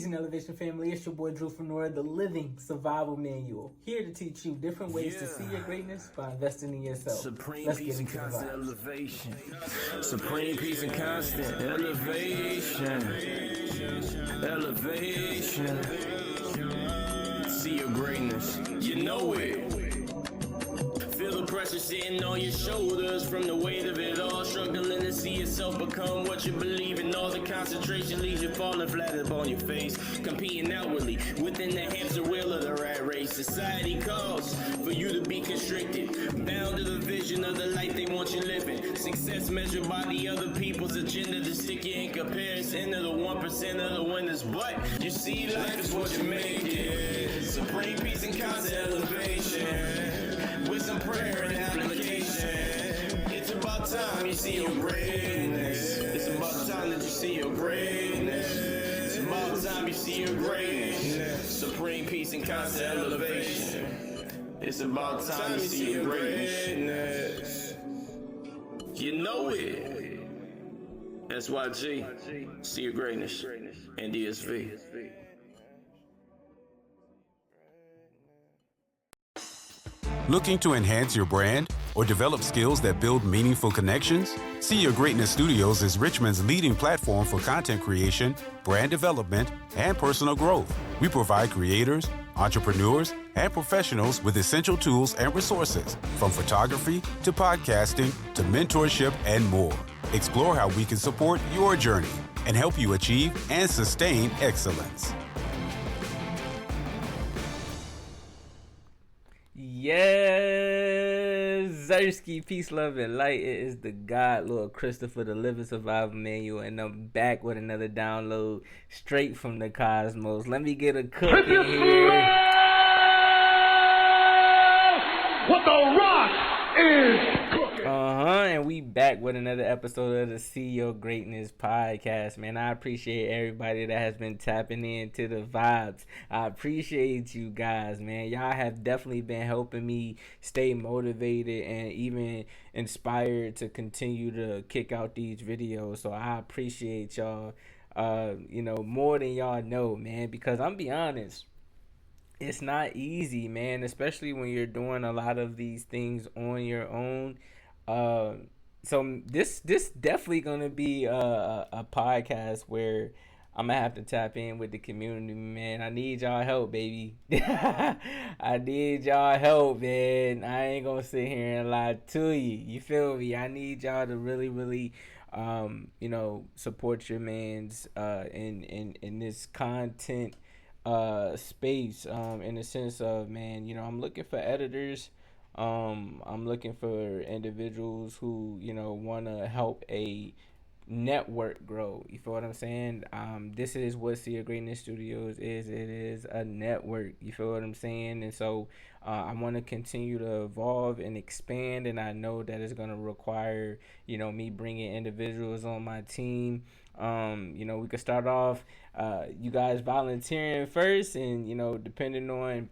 Amazing Elevation family, it's your boy Drew Fenora, the living survival manual, here to teach you different ways to see your greatness by investing in yourself. Supreme Let's peace get and into the constant vibes. elevation. Supreme peace and constant elevation. Elevation. See your greatness. You know it. Feel the pressure sitting on your shoulders from the weight of it all. Struggling to see yourself become what you believe in. All the concentration leaves you falling flat upon your face. Competing outwardly within the hamster wheel of the rat race. Society calls for you to be constricted, bound to the vision of the life they want you living. Success measured by the other people's agenda to stick you in comparison to the 1% of the winners. But you see, life is what you make it. Supreme peace and constant elevation. With some prayer and application. It's about time you see your greatness. It's about time that you see your greatness. It's about time you see your greatness. Supreme peace and constant elevation. It's about time you see your greatness. You know it. SYG. See your greatness. And DSV. Looking to enhance your brand or develop skills that build meaningful connections? See Your Greatness Studios is Richmond's leading platform for content creation, brand development, and personal growth. We provide creators, entrepreneurs, and professionals with essential tools and resources, from photography to podcasting to mentorship and more. Explore how we can support your journey and help you achieve and sustain excellence. Yes, Zersky, peace, love, and light. It is the God, Lord Christopher, the Living Survival Manual, and I'm back with another download straight from the cosmos. Let me get a cook in here. What the rock is cooking. And we back with another episode of the See Your Greatness podcast, man. I appreciate everybody that has been tapping into the vibes. I appreciate you guys, man. Y'all have definitely been helping me stay motivated and even inspired to continue to kick out these videos. So I appreciate y'all, more than y'all know, man, because I'm be honest, it's not easy, man, especially when you're doing a lot of these things on your own. So this definitely gonna be a podcast where I'm gonna have to tap in with the community, man. I need y'all help, baby. I need y'all help, man. I ain't gonna sit here and lie to you. You feel me? I need y'all to really support your man's in this content space, in the sense of, man, I'm looking for editors. I'm looking for individuals who, want to help a network grow. You feel what I'm saying? This is what See Your Greatness Studios is. It is a network. You feel what I'm saying? And so I want to continue to evolve and expand, and I know that it's going to require, me bringing individuals on my team. We could start off, you guys volunteering first, and, depending on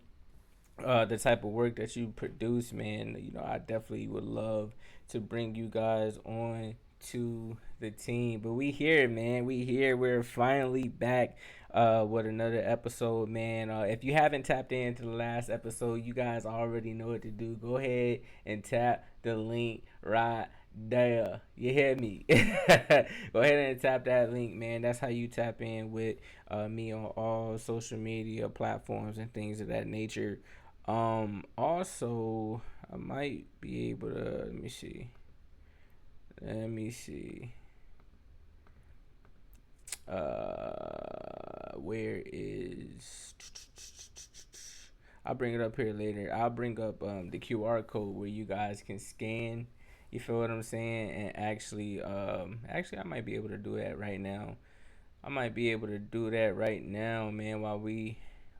the type of work that you produce, man, I definitely would love to bring you guys on to the team. But we here, man. We're finally back with another episode, man. If you haven't tapped into the last episode, you guys already know what to do. Go ahead and tap the link right there. You hear me? Go ahead and tap that link, man. That's how you tap in with me on all social media platforms and things of that nature. Also, I might be able to, let me see. Where is, I'll bring it up here later. I'll bring up the QR code where you guys can scan. You feel what I'm saying? And actually, I might be able to do that right now. Man, while we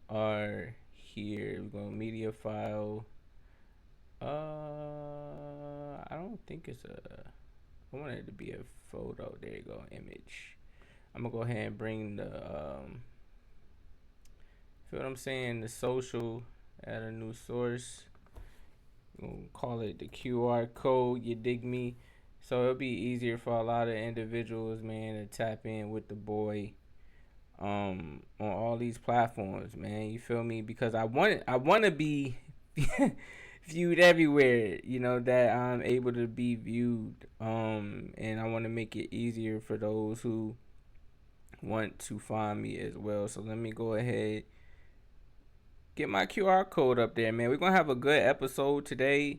are here. We're going to media file. I don't think it's I want it to be a photo. There you go, image. I'm gonna go ahead and bring the feel what I'm saying, the social, add a new source. We'll call it the QR code, you dig me? So it'll be easier for a lot of individuals, man, to tap in with the boy. on all these platforms, man. You feel me? Because I want to be viewed everywhere, you know, that I'm able to be viewed. And I want to make it easier for those who want to find me as well. So let me go ahead, get my QR code up there, man. We're gonna have a good episode today.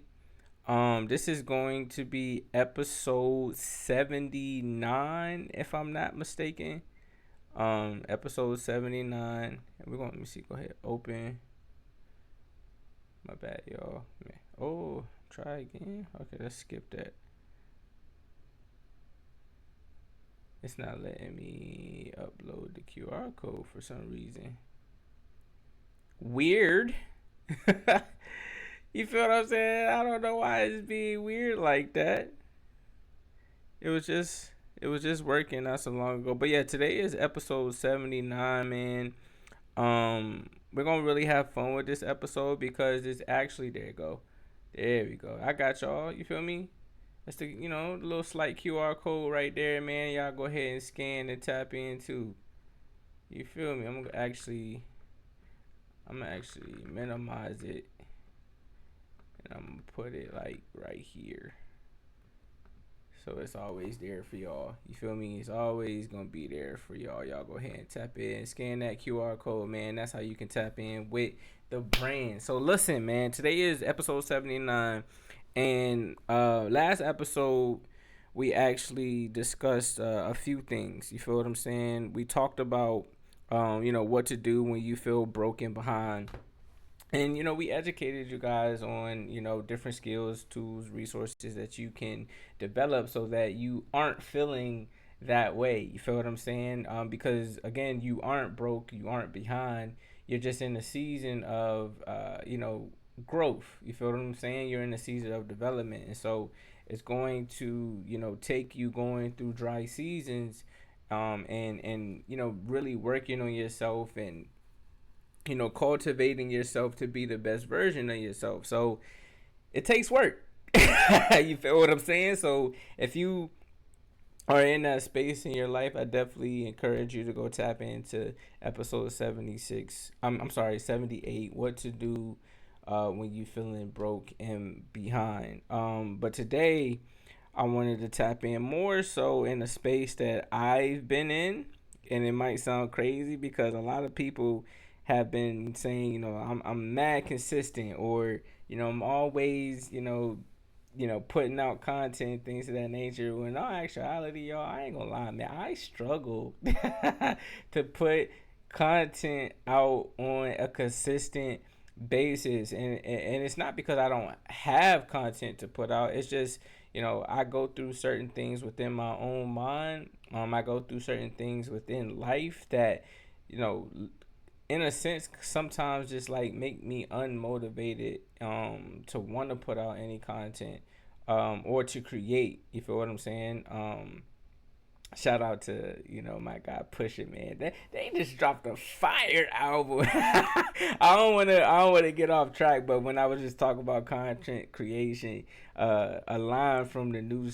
This is going to be episode 79, if I'm not mistaken. Episode 79. And we're gonna, let me see, go ahead, open. My bad, y'all. Man. Oh, try again. Okay, let's skip that. It's not letting me upload the QR code for some reason. Weird. You feel what I'm saying? I don't know why it's being weird like that. It was just working not so long ago. But yeah, today is episode 79, man. We're gonna really have fun with this episode because it's actually, there you go. There we go. I got y'all. You feel me? That's the, you know, the little slight QR code right there, man. Y'all go ahead and scan and tap into. You feel me? I'm gonna actually minimize it. And I'm gonna put it like right here. So it's always there for y'all. You feel me? It's always gonna be there for y'all. Y'all go ahead and tap in, scan that QR code, man. That's how you can tap in with the brand. So listen, man, today is episode 79. And last episode we actually discussed a few things. You feel what I'm saying? We talked about you know, what to do when you feel broken behind. And, you know, we educated you guys on, you know, different skills, tools, resources that you can develop so that you aren't feeling that way. You feel what I'm saying? Because, again, you aren't broke. You aren't behind. You're just in a season of, you know, growth. You feel what I'm saying? You're in a season of development. And so it's going to, you know, take you going through dry seasons and, you know, really working on yourself and, you know, cultivating yourself to be the best version of yourself. So it takes work. You feel what I'm saying? So if you are in that space in your life, I definitely encourage you to go tap into episode 76. I'm sorry, 78. What to do when you feeling broke and behind. But today I wanted to tap in more so in a space that I've been in, and it might sound crazy because a lot of people have been saying, you know, I'm mad consistent, or, you know, I'm always, you know, putting out content, things of that nature. When in all actuality, y'all, I ain't gonna lie, man, I struggle to put content out on a consistent basis, and it's not because I don't have content to put out. It's just, you know, I go through certain things within my own mind. I go through certain things within life that, you know, in a sense, sometimes just like make me unmotivated to want to put out any content or to create. You feel what I'm saying? Shout out to, you know, my guy Pusha, man. They just dropped a fire album. I don't wanna get off track, but when I was just talking about content creation, a line from the new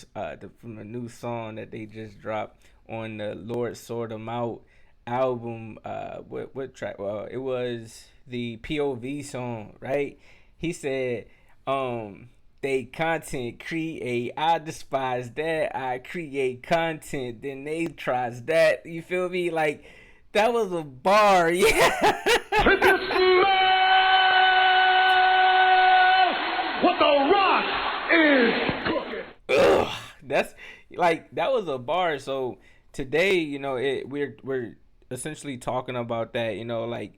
song that they just dropped on the Lord Sort 'Em Out album, what track? Well, it was the POV song, right? He said, they content create, I despise that. I create content, then they tries that. You feel me? Like, that was a bar. Yeah. What the Rock is cooking. Ugh, that's like, that was a bar. So today, you know, we're essentially talking about that. You know, like,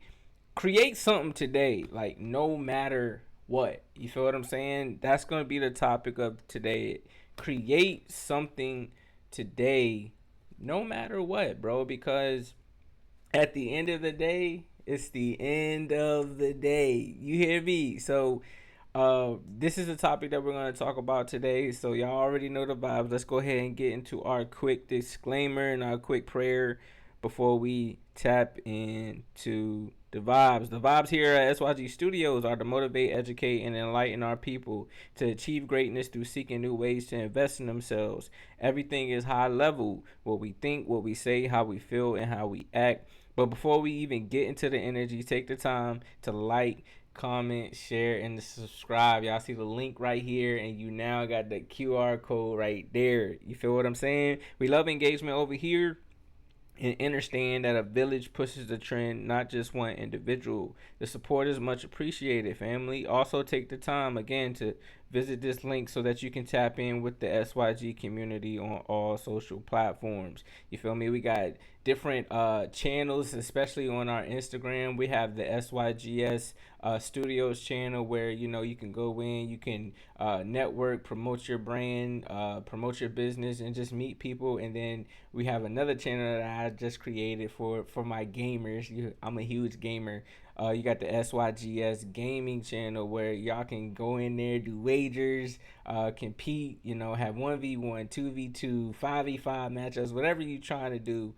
create something today, like, no matter what. You feel what I'm saying? That's going to be the topic of today. Create something today, no matter what, bro, because at the end of the day, it's the end of the day. You hear me? So this is the topic that we're going to talk about today. So y'all already know the vibes. Let's go ahead and get into our quick disclaimer and our quick prayer before we tap into the vibes. The vibes here at SYG Studios are to motivate, educate, and enlighten our people to achieve greatness through seeking new ways to invest in themselves. Everything is high level. What we think, what we say, how we feel, and how we act. But before we even get into the energy, take the time to like, comment, share, and subscribe. Y'all see the link right here, and you now got the QR code right there. You feel what I'm saying? We love engagement over here, and understand that a village pushes the trend, not just one individual. The support is much appreciated, family. Also, take the time again to visit this link so that you can tap in with the SYG community on all social platforms. You feel me? We got different channels, especially on our Instagram. We have the SYGS Studios channel where you can go in, you can network, promote your brand, promote your business, and just meet people. And then we have another channel that I just created for my gamers. I'm a huge gamer. You got the SYGS gaming channel where y'all can go in there, do wagers, compete, have 1v1, 2v2, 5v5 matchups, whatever you trying to do.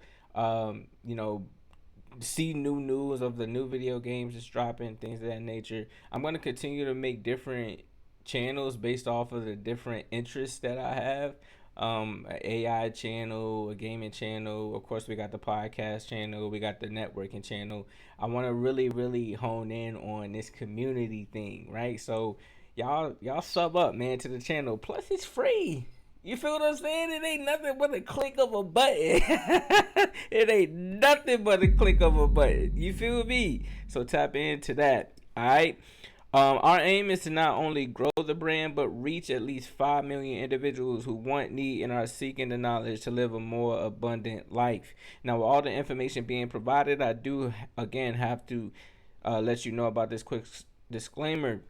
See new news of the new video games that's dropping, things of that nature. I'm going to continue to make different channels based off of the different interests that I have. An AI channel, a gaming channel. Of course, we got the podcast channel. We got the networking channel. I want to really, really hone in on this community thing, right? So y'all sub up, man, to the channel. Plus, it's free. You feel what I'm saying? It ain't nothing but a click of a button. It ain't nothing but a click of a button. You feel me? So tap into that. All right. Our aim is to not only grow the brand, but reach at least 5 million individuals who want, need, and are seeking the knowledge to live a more abundant life. Now, with all the information being provided, I do, again, have to let you know about this quick disclaimer.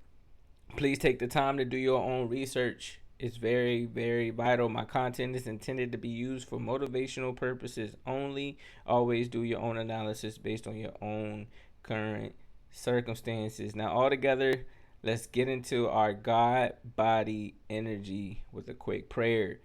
Please take the time to do your own research. It's very, very vital. My content is intended to be used for motivational purposes only. Always do your own analysis based on your own current circumstances. Now, all together, let's get into our God body energy with a quick prayer.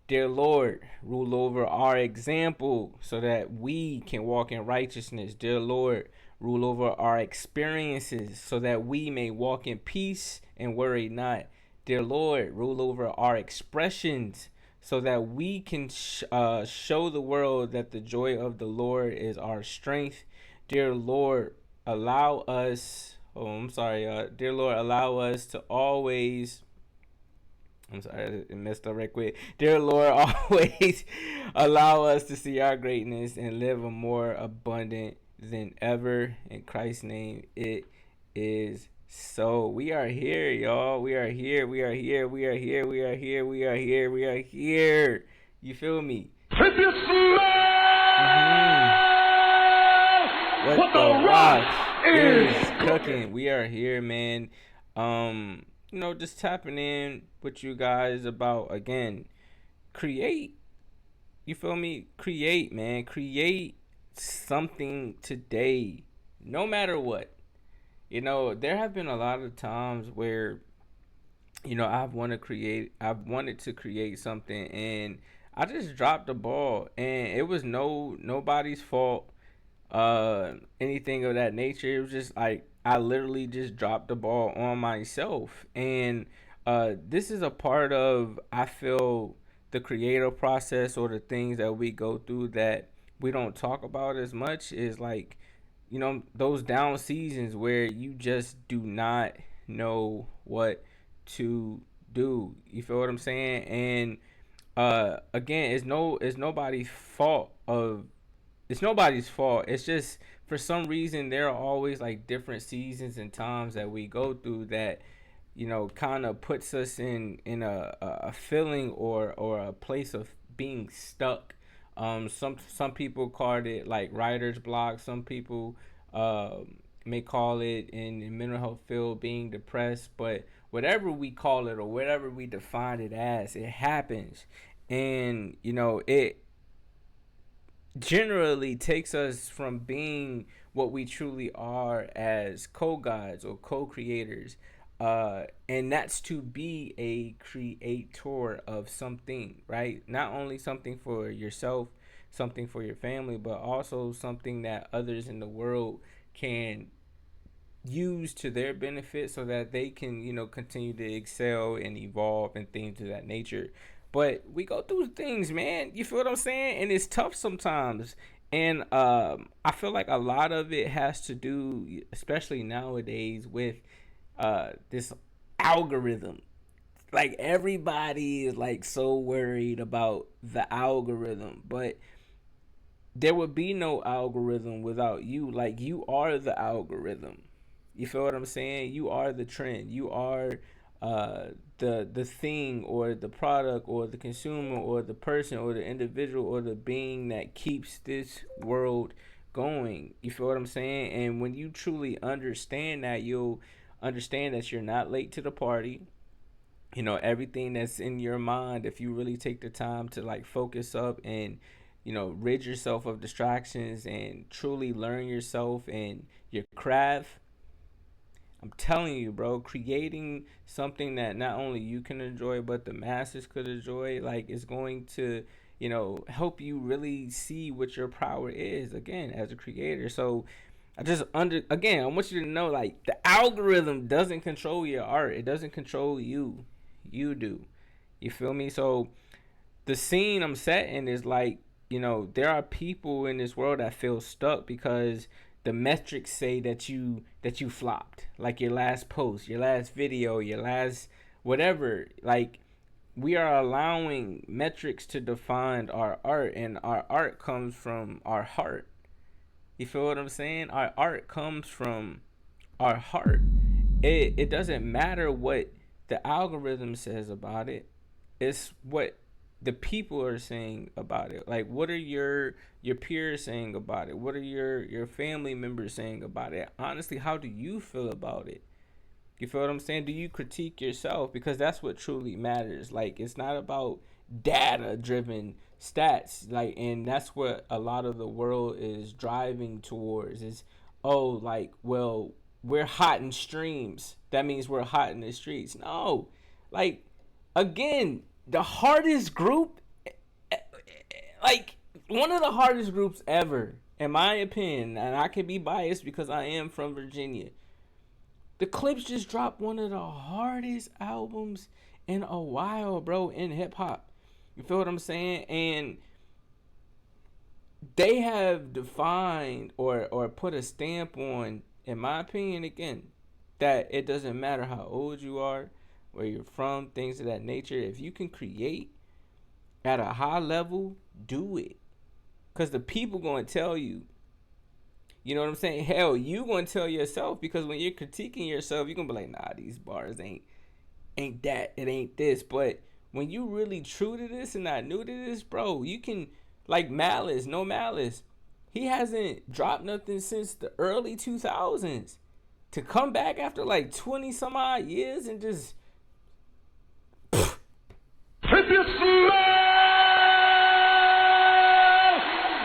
Dear Lord, rule over our example so that we can walk in righteousness. Dear Lord, rule over our experiences so that we may walk in peace and worry not. Dear Lord, rule over our expressions so that we can show the world that the joy of the Lord is our strength. Dear Lord, allow us, dear Lord, allow us to always, I messed up right quick. Dear Lord, always allow us to see our greatness and live a more abundant than ever. In Christ's name, it is so. We are here, y'all. We are here. We are here. We are here. We are here. We are here. We are here. You feel me? If you smell What the rock is cooking. We are here, man. Just tapping in with you guys about, again, create. You feel me? Create, man. Create something today, no matter what. There have been a lot of times where, I've wanted to create something, and I just dropped the ball, and it was nobody's fault, anything of that nature. It was just like I literally just dropped the ball on myself, and this is a part of, I feel, the creative process, or the things that we go through that we don't talk about as much, is like, those down seasons where you just do not know what to do. You feel what I'm saying? And again, it's nobody's fault. It's nobody's fault. It's just, for some reason, there are always like different seasons and times that we go through that, kind of puts us in a feeling or a place of being stuck. Some people call it like writer's block. Some people may call it, in the mental health field, being depressed. But whatever we call it or whatever we define it as, it happens. And, it generally takes us from being what we truly are as co-gods or co-creators. And that's to be a creator of something, right? Not only something for yourself, something for your family, but also something that others in the world can use to their benefit so that they can, continue to excel and evolve and things of that nature. But we go through things, man. You feel what I'm saying? And it's tough sometimes. And I feel like a lot of it has to do, especially nowadays, with this algorithm. Like everybody is like so worried about the algorithm, but there would be no algorithm without you. Like you are the algorithm. You feel what I'm saying? You are the trend. You are the thing or the product or the consumer or the person or the individual or the being that keeps this world going. You feel what I'm saying? And when you truly understand that, you'll understand that you're not late to the party. You know, everything that's in your mind, if you really take the time to like focus up and, you know, rid yourself of distractions and truly learn yourself and your craft, I'm telling you, bro, creating something that not only you can enjoy but the masses could enjoy, like, is going to, you know, help you really see what your power is again as a creator. So I want you to know, like, the algorithm doesn't control your art. It doesn't control you. You do. You feel me? So the scene I'm setting is like, you know, there are people in this world that feel stuck because the metrics say that you flopped. Like your last post, your last video, your last whatever. Like, we are allowing metrics to define our art, and our art comes from our heart. You feel what I'm saying? Our art comes from our heart. It doesn't matter what the algorithm says about it. It's what the people are saying about it. Like, what are your peers saying about it? What are your family members saying about it? Honestly, how do you feel about it? You feel what I'm saying? Do you critique yourself? Because that's what truly matters. Like, it's not about data driven stats. Like, and that's what a lot of the world is driving towards is, oh, like, well, we're hot in streams. That means we're hot in the streets. No. Like, again, the hardest group, like, one of the hardest groups ever, in my opinion, and I can be biased because I am from Virginia. The Clips just dropped one of the hardest albums in a while, bro, in hip hop. You feel what I'm saying? And they have defined or put a stamp on, in my opinion, again, that it doesn't matter how old you are, where you're from, things of that nature. If you can create at a high level, do it. Because the people going to tell you. You know what I'm saying? Hell, you going to tell yourself, because when you're critiquing yourself, you're going to be like, nah, these bars ain't that. It ain't this. But when you really true to this and not new to this, bro, you can, like Malice, no Malice. He hasn't dropped nothing since the early 2000s. To come back after like 20 some odd years and just If you smell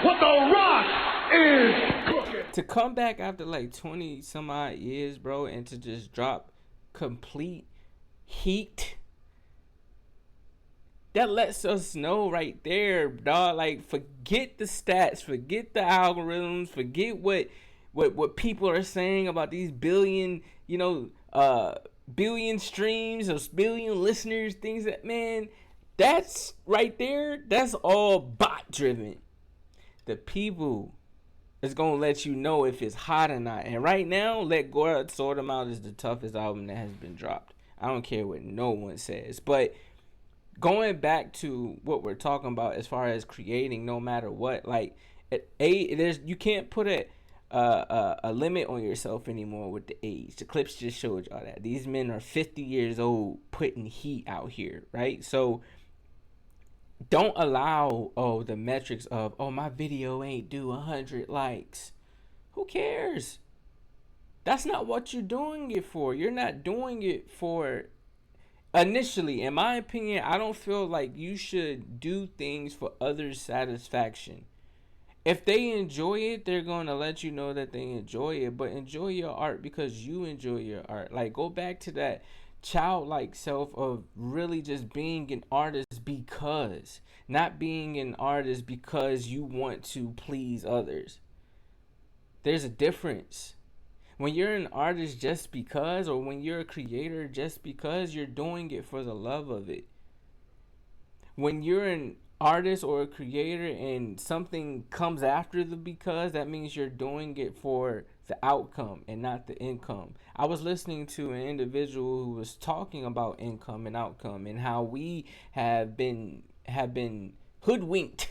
what the rock is cooking. to come back after like 20 some odd years, bro, and to just drop complete heat, that lets us know right there, dog. Like, forget the stats, forget the algorithms, forget what people are saying about these billion, billion streams or billion listeners, things that, man, that's right there, that's all bot driven. The people is gonna let you know if it's hot or not. And right now, Let God Sort Them Out is the toughest album that has been dropped. I don't care what no one says. But going back to what we're talking about as far as creating, no matter what, like, you can't put a limit on yourself anymore with the age. The Clips just showed y'all that these men are 50 years old putting heat out here, right? So don't allow the metrics of, my video ain't do 100 likes. Who cares? That's not what you're doing it for. You're not doing it for, initially, in my opinion, I don't feel like you should do things for others' satisfaction. If they enjoy it, they're going to let you know that they enjoy it. But enjoy your art because you enjoy your art. Like, go back to that childlike self of really just being an artist because. Not being an artist because you want to please others. There's a difference. When you're an artist just because, or when you're a creator just because, you're doing it for the love of it. When you're an artist or a creator and something comes after the because, that means you're doing it for the outcome and not the income. I was listening to an individual who was talking about income and outcome and how we have been hoodwinked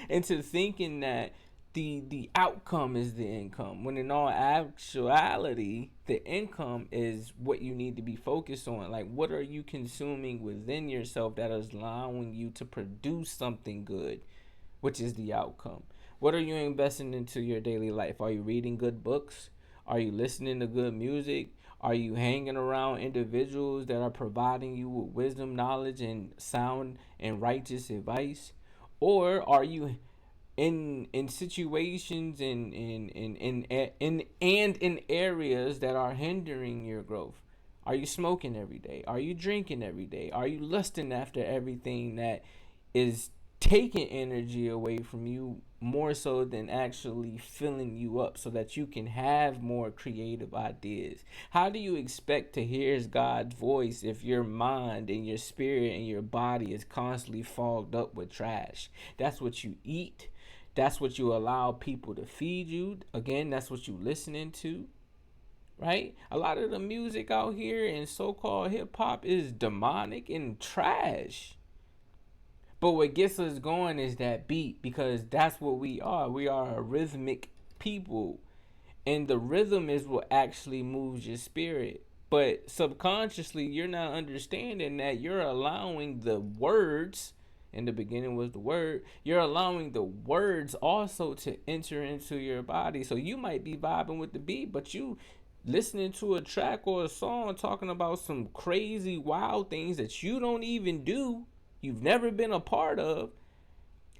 into thinking that the outcome is the income, when in all actuality the income is what you need to be focused on. Like, what are you consuming within yourself that is allowing you to produce something good, which is the outcome? What are you investing into your daily life? Are you reading good books? Are you listening to good music? Are you hanging around individuals that are providing you with wisdom, knowledge, and sound and righteous advice? Or are you in situations in areas that are hindering your growth? Are you smoking every day? Are you drinking every day? Are you lusting after everything that is taking energy away from you more so than actually filling you up so that you can have more creative ideas? How do you expect to hear God's voice if your mind and your spirit and your body is constantly fogged up with trash? That's what you eat. That's what you allow people to feed you. Again, that's what you listening to, right? A lot of the music out here in so-called hip-hop is demonic and trash. But what gets us going is that beat, because that's what we are. We are a rhythmic people. And the rhythm is what actually moves your spirit. But subconsciously, you're not understanding that you're allowing the words, in the beginning was the word, you're allowing the words also to enter into your body. So you might be vibing with the beat, but you listening to a track or a song talking about some crazy wild things that you don't even do, you've never been a part of,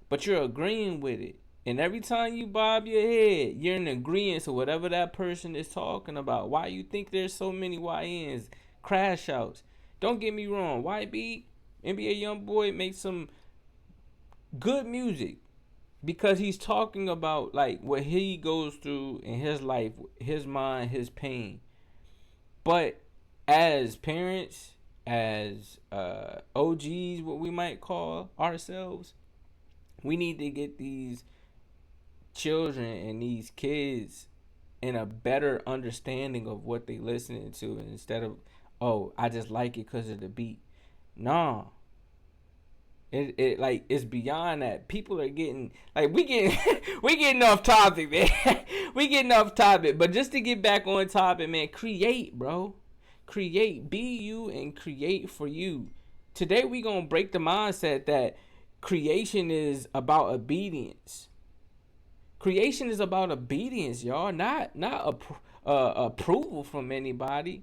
but you're agreeing with it. And every time you bob your head, you're in agreement to whatever that person is talking about. Why you think there's so many YNs, crash outs? Don't get me wrong, YB, NBA Youngboy makes some good music because he's talking about like what he goes through in his life, his mind, his pain. But as parents, as OGs, what we might call ourselves, we need to get these children and these kids in a better understanding of what they listening to, instead of, oh, I just like it because of the beat. Nah. It like, it's beyond that. People are getting like, we getting off topic, man. We getting off topic. But just to get back on topic, man, create, bro. Create. Be you and create for you. Today we gonna break the mindset that creation is about obedience. Creation is about obedience, y'all. Not approval from anybody.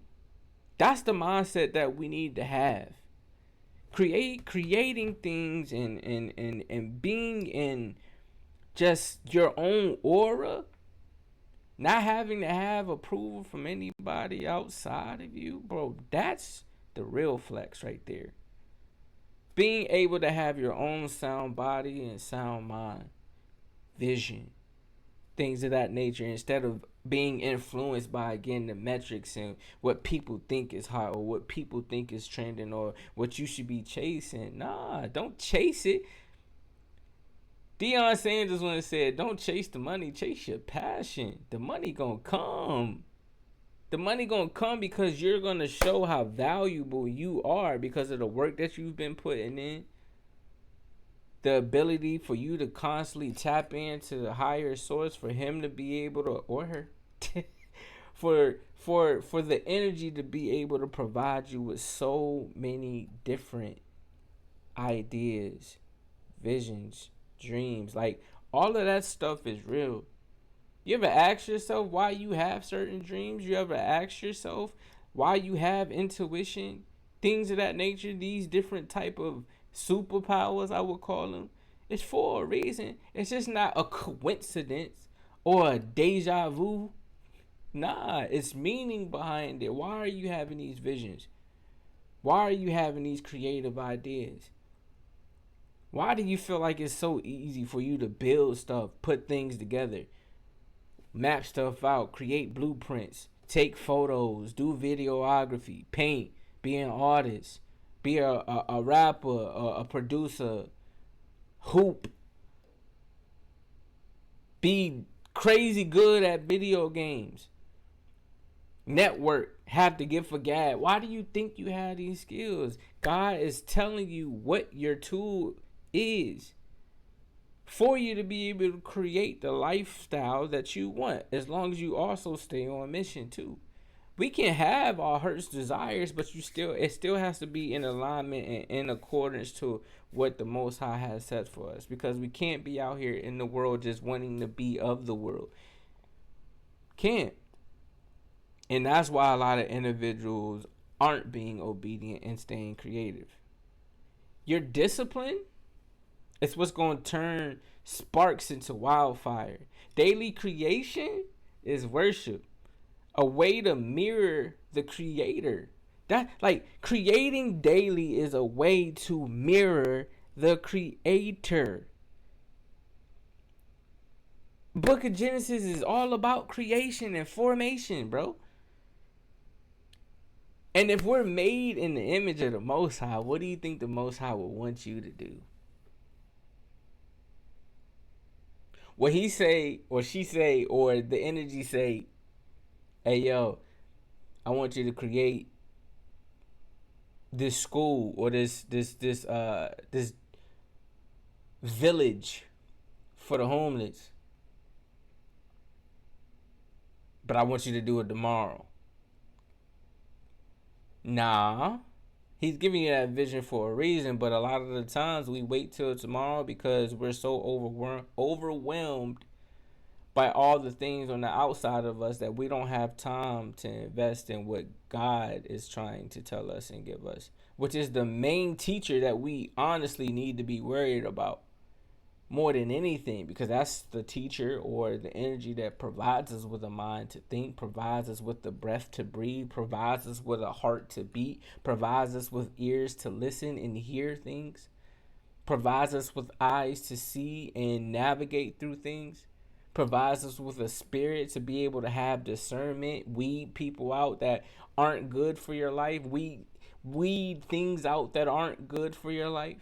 That's the mindset that we need to have. Creating things and being in just your own aura, not having to have approval from anybody outside of you, bro. That's the real flex right there. Being able to have your own sound body and sound mind, vision, things of that nature, instead of being influenced by, again, the metrics and what people think is hot or what people think is trending or what you should be chasing. Nah, don't chase it. Deion Sanders once said, don't chase the money, chase your passion. The money gonna come. The money gonna come because you're gonna show how valuable you are because of the work that you've been putting in. The ability for you to constantly tap into the higher source, for him to be able to, or her, for the energy to be able to provide you with so many different ideas, visions, dreams. Like, all of that stuff is real. You ever ask yourself why you have certain dreams? You ever ask yourself why you have intuition? Things of that nature, these different type of superpowers, I would call them. It's for a reason. It's just not a coincidence or a deja vu. Nah, it's meaning behind it. Why are you having these visions? Why are you having these creative ideas? Why do you feel like it's so easy for you to build stuff, put things together, map stuff out, create blueprints, take photos, do videography, paint, be an artist, be a rapper, a producer, hoop, be crazy good at video games, network, have the gift for gab. Why do you think you have these skills? God is telling you what your tool is for you to be able to create the lifestyle that you want, as long as you also stay on mission too. We can have our heart's desires, but it still has to be in alignment and in accordance to what the Most High has set for us, because we can't be out here in the world just wanting to be of the world. Can't. And that's why a lot of individuals aren't being obedient and staying creative. Your discipline is what's going to turn sparks into wildfire. Daily creation is worship, a way to mirror the creator. That, like, creating daily is a way to mirror the creator. Book of Genesis is all about creation and formation, bro. And if we're made in the image of the Most High, what do you think the Most High would want you to do? What he say, or she say, or the energy say, hey, yo, I want you to create this school or this village for the homeless, but I want you to do it tomorrow. Nah, he's giving you that vision for a reason, but a lot of the times we wait till tomorrow because we're so overwhelmed by all the things on the outside of us that we don't have time to invest in what God is trying to tell us and give us, which is the main teacher that we honestly need to be worried about more than anything, because that's the teacher or the energy that provides us with a mind to think, provides us with the breath to breathe, provides us with a heart to beat, provides us with ears to listen and hear things, provides us with eyes to see and navigate through things, provides us with a spirit to be able to have discernment, weed people out that aren't good for your life, weed things out that aren't good for your life.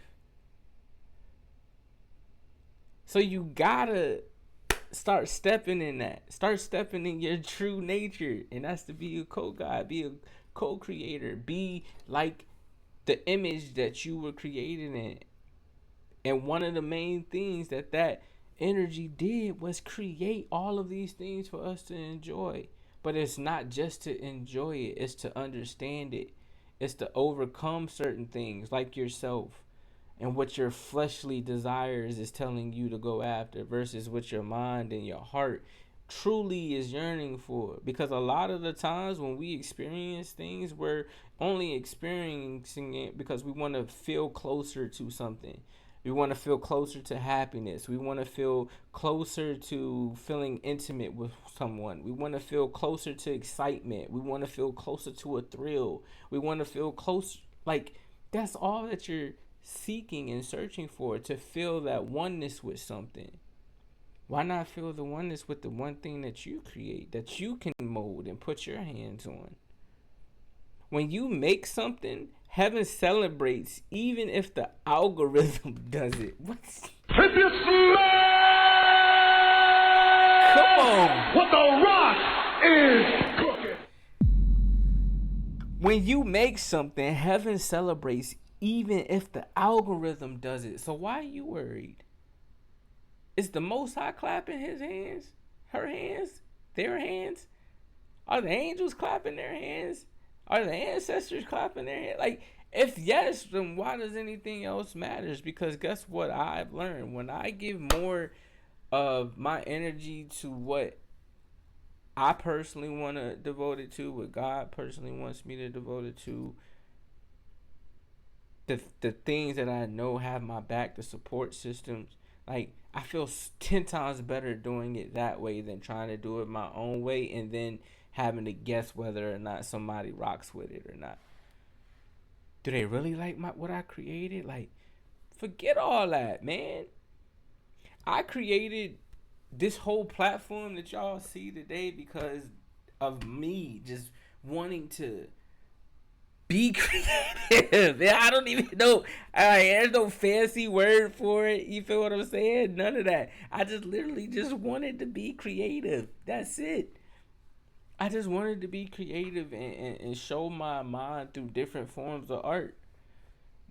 So you gotta start stepping in that. Start stepping in your true nature. And that's to be a co-God, be a co-creator, be like the image that you were created in. And one of the main things that energy did was create all of these things for us to enjoy. But it's not just to enjoy it, it's to understand it. It's to overcome certain things like yourself and what your fleshly desires is telling you to go after versus what your mind and your heart truly is yearning for. Because a lot of the times when we experience things, we're only experiencing it because we want to feel closer to something. We want to feel closer to happiness. We want to feel closer to feeling intimate with someone. We want to feel closer to excitement. We want to feel closer to a thrill. We want to feel close. Like, that's all that you're seeking and searching for, to feel that oneness with something. Why not feel the oneness with the one thing that you create, that you can mold and put your hands on? When you make something, heaven celebrates even if the algorithm does it. What's... If you smell Come on. what the rock is cooking. When you make something, heaven celebrates even if the algorithm does it. So why are you worried? Is the Most High clapping his hands? Her hands? Their hands? Are the angels clapping their hands? Are the ancestors clapping their hands? Like, if yes, then why does anything else matters? Because guess what I've learned? When I give more of my energy to what I personally want to devote it to, what God personally wants me to devote it to, the things that I know have my back, the support systems, like, I feel 10 times better doing it that way than trying to do it my own way and then having to guess whether or not somebody rocks with it or not. Do they really like what I created? Like, forget all that, man. I created this whole platform that y'all see today because of me just wanting to be creative. I don't even know. There's no fancy word for it. You feel what I'm saying? None of that. I just literally just wanted to be creative. That's it. I just wanted to be creative and show my mind through different forms of art.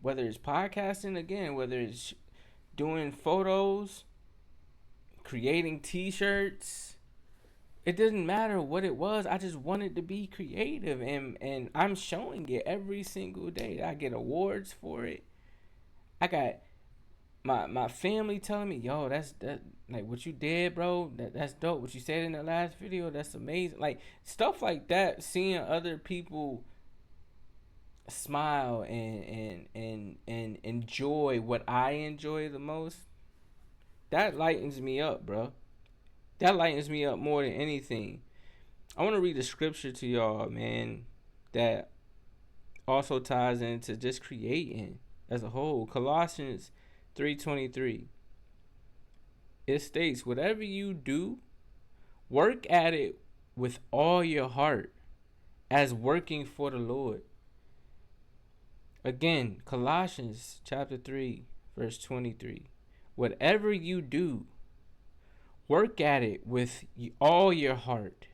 Whether it's podcasting, again, whether it's doing photos, creating t-shirts, it doesn't matter what it was. I just wanted to be creative, and I'm showing it every single day. I get awards for it. I got my family telling me, yo, that like what you did, bro, that's dope. What you said in the last video, that's amazing. Like stuff like that, seeing other people smile and enjoy what I enjoy the most, that lightens me up, bro. That lightens me up more than anything. I want to read a scripture to y'all, man, that also ties into just creating as a whole. Colossians 3:23. It states, whatever you do, work at it with all your heart as working for the Lord. Again, Colossians chapter 3, verse 23. Whatever you do, work at it with all your heart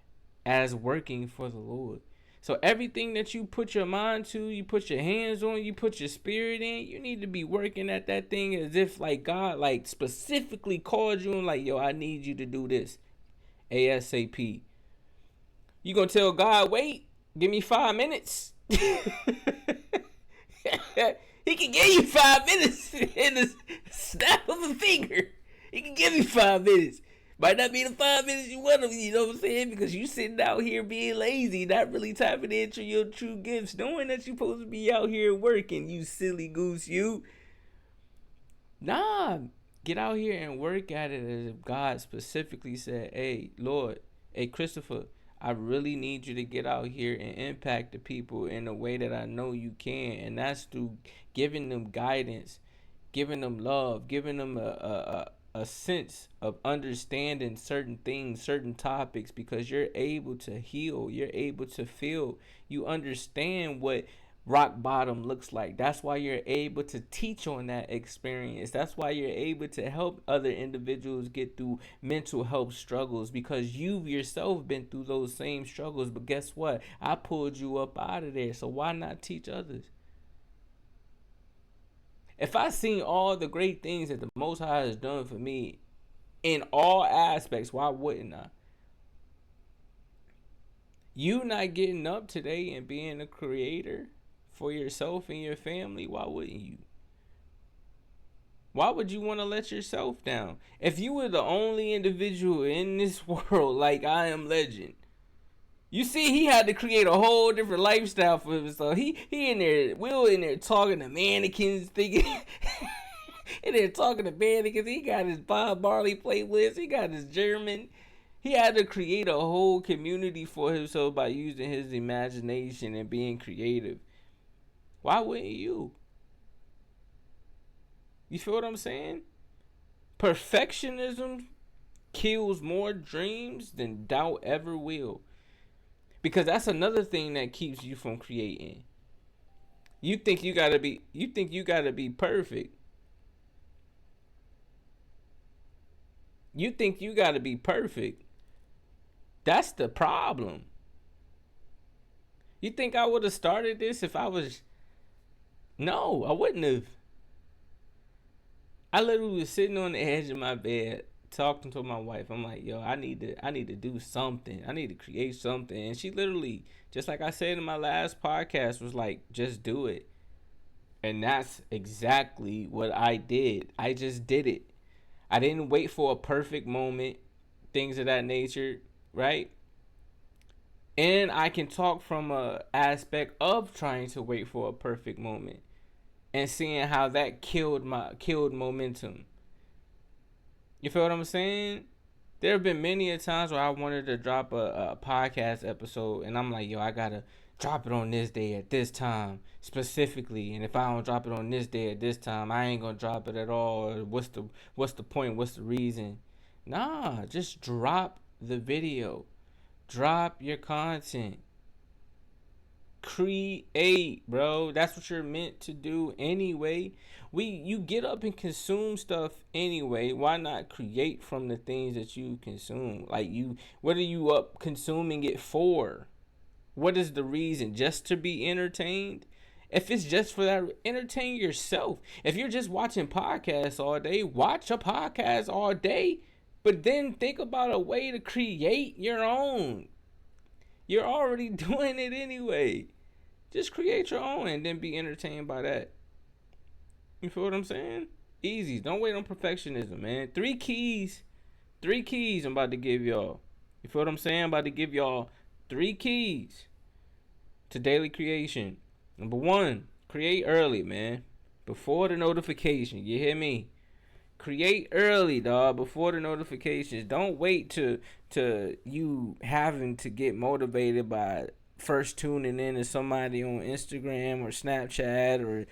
as working for the Lord. So everything that you put your mind to, you put your hands on, you put your spirit in, you need to be working at that thing as if like God like specifically called you and like, yo, I need you to do this ASAP. You gonna tell God, wait, give me 5 minutes? He can give you 5 minutes in the snap of a finger. He can give you 5 minutes. Might not be the 5 minutes you want them, you know what I'm saying? Because you sitting out here being lazy, not really tapping into your true gifts, knowing that you're supposed to be out here working, you silly goose, you. Nah, get out here and work at it as if God specifically said, hey, Lord, hey, Christopher, I really need you to get out here and impact the people in a way that I know you can. And that's through giving them guidance, giving them love, giving them a sense of understanding certain things, certain topics, because you're able to heal, you're able to feel, you understand what rock bottom looks like. That's why you're able to teach on that experience. That's why you're able to help other individuals get through mental health struggles, because you've yourself been through those same struggles. But guess what? I pulled you up out of there. So why not teach others? If I seen all the great things that the Most High has done for me in all aspects, why wouldn't I? You not getting up today and being a creator for yourself and your family, why wouldn't you? Why would you want to let yourself down? If you were the only individual in this world like I Am Legend, you see, he had to create a whole different lifestyle for himself. He in there, Will in there talking to mannequins, thinking, in there talking to mannequins. He got his Bob Marley playlist. He got his German. He had to create a whole community for himself by using his imagination and being creative. Why wouldn't you? You feel what I'm saying? Perfectionism kills more dreams than doubt ever will. Because that's another thing that keeps you from creating. You think you gotta be perfect. You think you gotta be perfect. That's the problem. You think I would have started this if I was... No, I wouldn't have. I literally was sitting on the edge of my bed talking to my wife. I'm like, yo, I need to do something. I need to create something. And she literally, just like I said in my last podcast, was like, just do it. And that's exactly what I did. I just did it. I didn't wait for a perfect moment, things of that nature, right? And I can talk from a aspect of trying to wait for a perfect moment and seeing how that killed momentum. You feel what I'm saying? There have been many a times where I wanted to drop a podcast episode, and I'm like, yo, I gotta drop it on this day at this time specifically. And if I don't drop it on this day at this time, I ain't gonna drop it at all. What's the point? What's the reason? Nah, just drop the video. Drop your content. create, bro. That's what you're meant to do anyway. You get up and consume stuff anyway. Why not create from the things that you consume? Like, what are you up consuming it for? What is the reason? Just to be entertained? If it's just for that, entertain yourself. If you're just watching podcasts all day, watch a podcast all day. But then think about a way to create your own. You're already doing it anyway. Just create your own and then be entertained by that. You feel what I'm saying? Easy. Don't wait on perfectionism, man. Three keys I'm about to give y'all. You feel what I'm saying? I'm about to give y'all 3 keys to daily creation. Number 1, create early, man. Before the notification. You hear me? Create early, dog. Before the notifications. Don't wait to you having to get motivated by first tuning in to somebody on Instagram or Snapchat or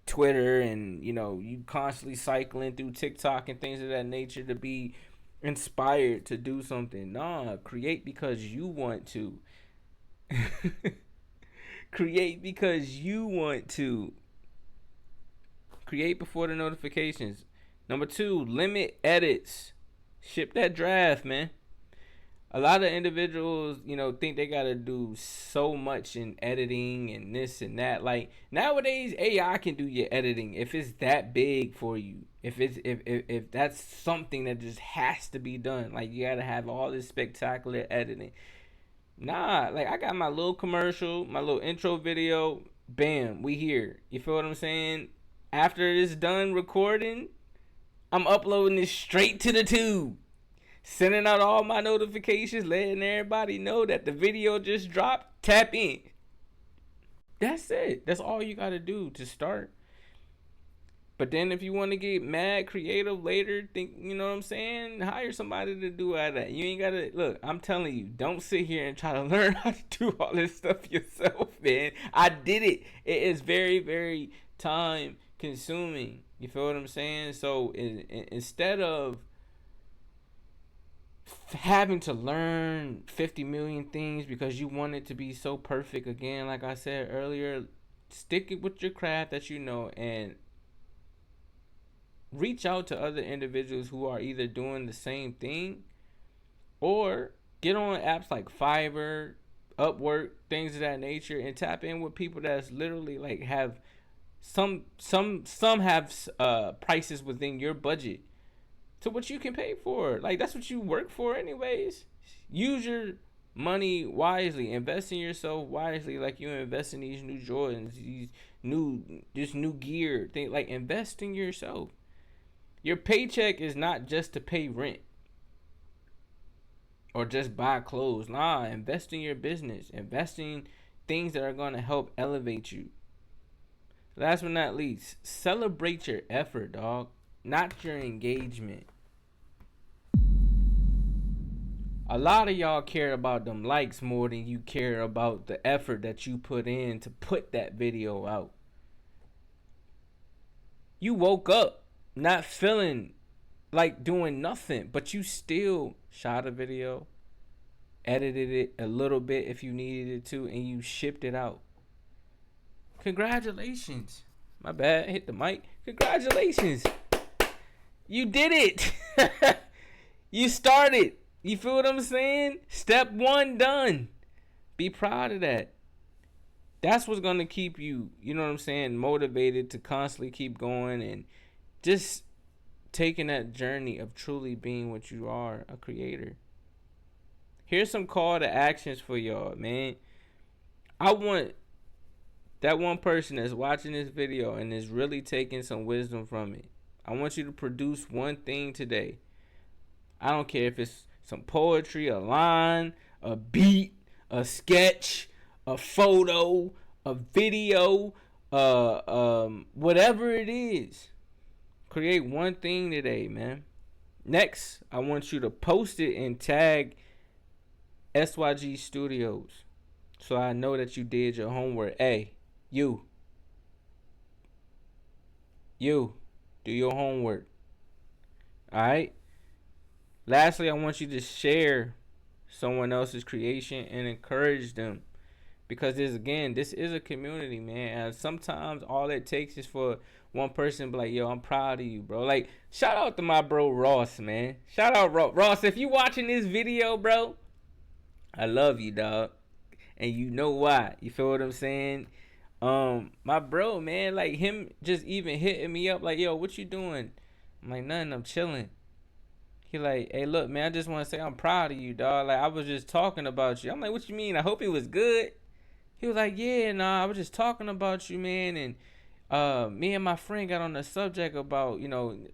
Twitter, and you constantly cycling through TikTok and things of that nature to be inspired to do something. Nah, create because you want to. Create because you want to. Create before the notifications. Number 2, limit edits. Ship that draft, man. A lot of individuals, think they gotta do so much in editing and this and that. Like, nowadays, AI can do your editing if it's that big for you. If that's something that just has to be done. Like, you gotta have all this spectacular editing. Nah, like, I got my little commercial, my little intro video. Bam, we here. You feel what I'm saying? After it's done recording, I'm uploading it straight to the tube. Sending out all my notifications, letting everybody know that the video just dropped. Tap in. That's it. That's all you got to do to start. But then if you want to get mad creative later, you know what I'm saying? Hire somebody to do all that. You ain't got to, look, I'm telling you, don't sit here and try to learn how to do all this stuff yourself, man. I did it. It is very, very time consuming. You feel what I'm saying? So instead of having to learn 50 million things because you want it to be so perfect, again, like I said earlier, stick it with your craft that you know, and reach out to other individuals who are either doing the same thing, or get on apps like Fiverr, Upwork, things of that nature, and tap in with people that's literally like have some have prices within your budget to what you can pay for. Like, that's what you work for anyways. Use your money wisely. Invest in yourself wisely, like you invest in these new Jordans, this new gear thing. Like, invest in yourself. Your paycheck is not just to pay rent or just buy clothes. Nah, invest in your business. Invest in things that are going to help elevate you. Last but not least, celebrate your effort, dog, not your engagement. A lot of y'all care about them likes more than you care about the effort that you put in to put that video out. You woke up not feeling like doing nothing, but you still shot a video, edited it a little bit if you needed it to, and you shipped it out. Congratulations. My bad, hit the mic. Congratulations. You did it. You started. You feel what I'm saying? Step 1 done. Be proud of that. That's what's going to keep you, you know what I'm saying, motivated to constantly keep going and just taking that journey of truly being what you are, a creator. Here's some call to actions for y'all, man. I want that one person that's watching this video and is really taking some wisdom from it. I want you to produce one thing today. I don't care if it's some poetry, a line, a beat, a sketch, a photo, a video, whatever it is. Create one thing today, man. Next, I want you to post it and tag SYG Studios so I know that you did your homework. Hey, you, do your homework. All right? Lastly, I want you to share someone else's creation and encourage them because this is a community, man. And sometimes all it takes is for one person to be like, yo, I'm proud of you, bro. Like, shout out to my bro Ross, man. Shout out Ross. If you watching this video, bro, I love you, dog. And you know why. You feel what I'm saying? My bro, man, like him just even hitting me up like, yo, what you doing? I'm like, nothing, I'm chilling. He like, hey, look, man, I just want to say I'm proud of you, dog. Like, I was just talking about you. I'm like, what you mean? I hope it was good. He was like, yeah, nah, I was just talking about you, man. And me and my friend got on the subject about,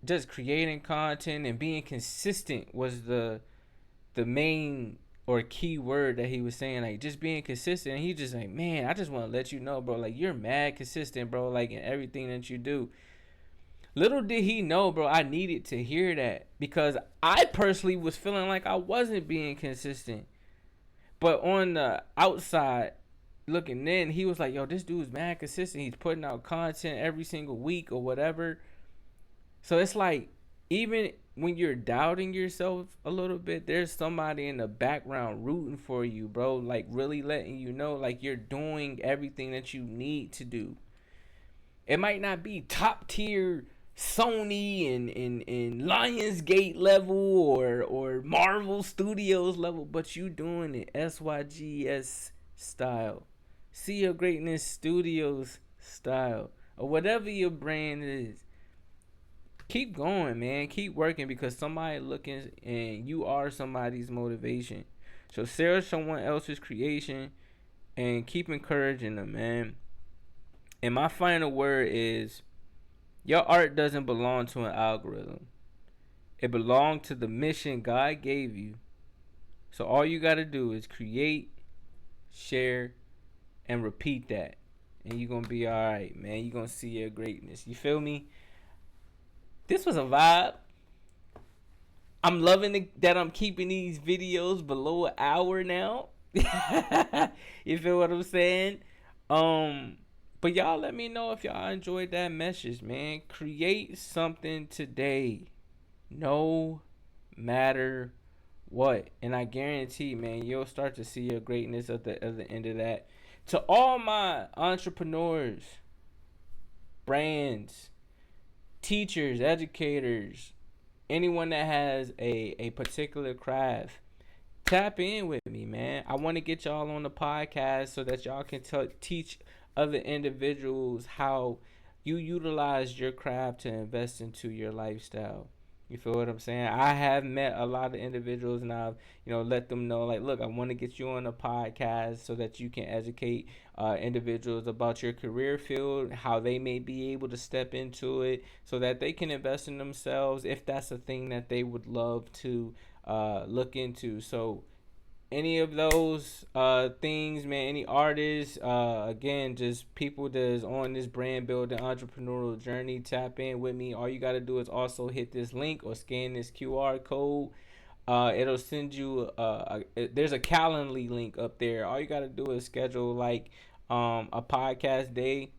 just creating content and being consistent was the main or key word that he was saying, like just being consistent. And he just like, man, I just want to let you know, bro, like you're mad consistent, bro, like in everything that you do. Little did he know, bro, I needed to hear that because I personally was feeling like I wasn't being consistent. But on the outside looking in, he was like, yo, this dude's mad consistent. He's putting out content every single week or whatever. So it's like, even when you're doubting yourself a little bit, there's somebody in the background rooting for you, bro. Like really letting you know, like you're doing everything that you need to do. It might not be top tier Sony and Lionsgate level or Marvel Studios level, but you doing it SYGS style, See Your Greatness Studios style, or whatever your brand is. Keep going, man. Keep working because somebody looking and you are somebody's motivation. So share someone else's creation and keep encouraging them, man. And my final word is, your art doesn't belong to an algorithm. It belongs to the mission God gave you. So all you got to do is create, share, and repeat that. And you're going to be all right, man. You're going to see your greatness. You feel me? This was a vibe. I'm loving it that I'm keeping these videos below an hour now. You feel what I'm saying? But y'all let me know if y'all enjoyed that message, man. Create something today, no matter what. And I guarantee, man, you'll start to see your greatness at the end of that. To all my entrepreneurs, brands, teachers, educators, anyone that has a particular craft, tap in with me, man. I want to get y'all on the podcast so that y'all can teach other individuals how you utilize your craft to invest into your lifestyle. You feel what I'm saying? I have met a lot of individuals and I've, let them know, like, look, I want to get you on a podcast so that you can educate individuals about your career field, how they may be able to step into it so that they can invest in themselves if that's a thing that they would love to look into. So any of those things, man, any artists, again, just people that's on this brand building entrepreneurial journey, tap in with me. All you got to do is also hit this link or scan this QR code. It'll send you there's a Calendly link up there. All you got to do is schedule like a podcast day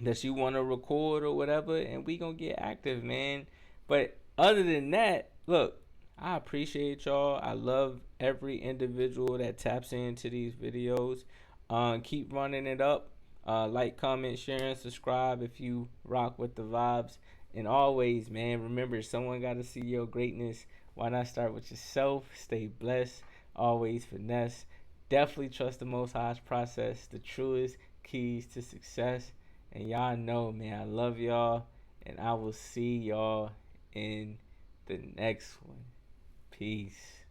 that you want to record or whatever, and we gonna get active, man. But other than that, look, I appreciate y'all. I love every individual that taps into these videos. Keep running it up. Like, comment, share, and subscribe if you rock with the vibes. And always, man, remember, someone got to see your greatness. Why not start with yourself? Stay blessed. Always finesse. Definitely trust the Most High's process. The truest keys to success. And y'all know, man, I love y'all. And I will see y'all in the next one. Peace.